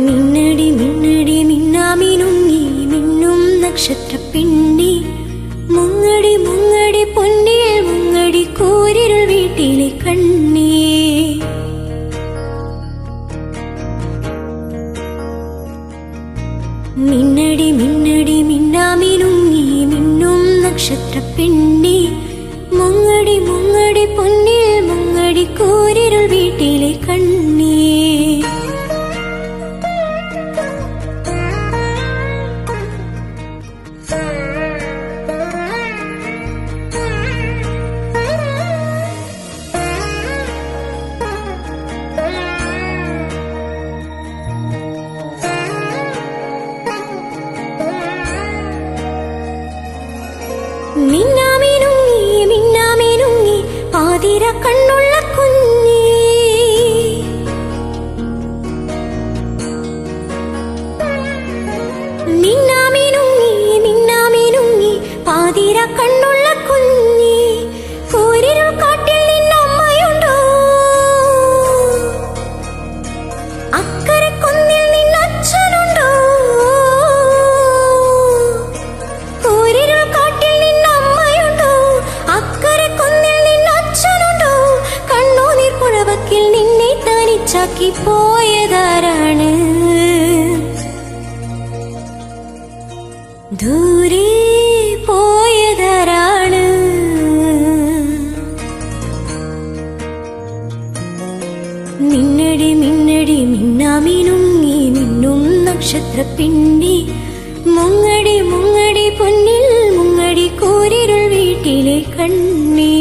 മിന്നടി മിന്നടി മിന്നാമിനുങ്ങി മിന്നും നക്ഷത്രപ്പെണ്ണി മുങ്ങടി മുങ്ങടി പൊന്നിൽ മുങ്ങടി കൂരിരുൾ വീട്ടിലെ കണ്ണി. മിന്നടി മിന്നടി മിന്നാമിനുങ്ങി മിന്നും നക്ഷത്രപ്പെണ്ണി മുങ്ങടി മുങ്ങടി പൊന്നിൽ മുങ്ങടി കൂരിരുൾ വീട്ടിലെ കണ്ണി. മിന്നാമിനുങ്ങി മിന്നാമിനുങ്ങി പാതിര കണ്ണുള്ള കുഞ്ഞി. മിന്നാമിനുങ്ങി മിന്നാമിനുങ്ങി പാതിര കണ്ണുള്ള കുഞ്ഞി. കൂരിരുൾ കാട്ടിൽ നിന്നമ്മയുണ്ടോ? അക്കരെ കുന്നിൽ നിന്നച്ഛനുണ്ടോ? കൂരിരുൾ കാട്ടിൽ നിന്നമ്മയുണ്ടോ? അക്കരെ കുന്നിൽ നിന്നച്ഛനുണ്ടോ? കണ്ണുനീർ പുഴവക്കിൽ നിന്നെ തനിച്ചാക്കി പോയതാരാണ്? ദൂരെ പോയതാരാണ്? മിന്നടി മിന്നടി മിന്നാമിനുങ്ങി മിന്നും നക്ഷത്രപ്പെണ്ണി മുങ്ങടി മുങ്ങടി പൊന്നിൽ മുങ്ങടി കൂരിരുൾ വീട്ടിലെ കണ്ണി.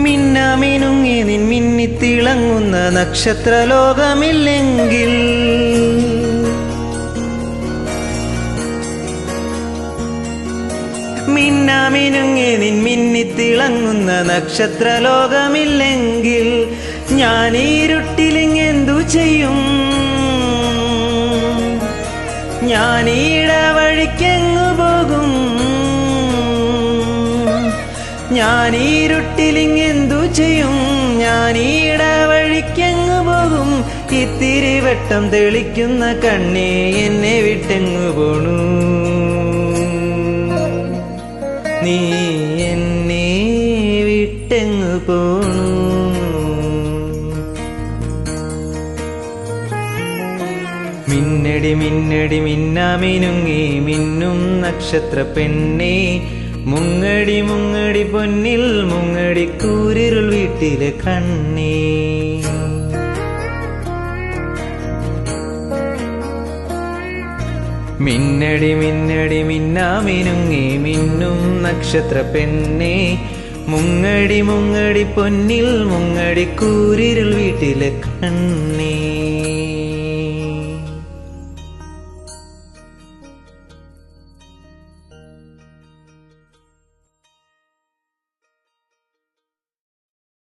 മിന്നാമിനുങ്ങി നിൻ മിന്നിത്തിളങ്ങുന്ന നക്ഷത്രലോകമില്ലെങ്കിൽ മിന്നാമിനുങ്ങി നിൻ മിന്നിത്തിളങ്ങുന്ന നക്ഷത്രലോകമില്ലെങ്കിൽ ഞാൻ ഇരുട്ടിലിങ്ങെന്തു ചെയ്യും? ഞാൻ ഈടവഴിക്കെങ്ങു പോകും? ഞാൻ ഇരുട്ടിലിങ്ങെന്തു ചെയ്യും? ഞാൻ ഈടവഴിക്കെങ്ങു പോകും? ഇത്തിരി വെട്ടം തെളിക്കുന്ന കണ്ണേ എന്നെ വിട്ടെങ്ങു പോണു? നീ എന്നെ വിട്ടെങ്ങു പോണു? മിന്നടി മിന്നടി മിന്നാമിനുങ്ങി മിന്നും നക്ഷത്രപ്പെണ്ണേ മുങ്ങടി മുങ്ങടി പൊന്നിൽ മുങ്ങടി കൂരിരുൾ വീട്ടിലെ കണ്ണി. മിന്നടി മിന്നടി മിന്നാമിനുങ്ങി മിന്നും നക്ഷത്രപ്പെണ്ണേ മുങ്ങടി മുങ്ങടി പൊന്നിൽ മുങ്ങടി കൂരിരുൾ വീട്ടിലെ കണ്ണി.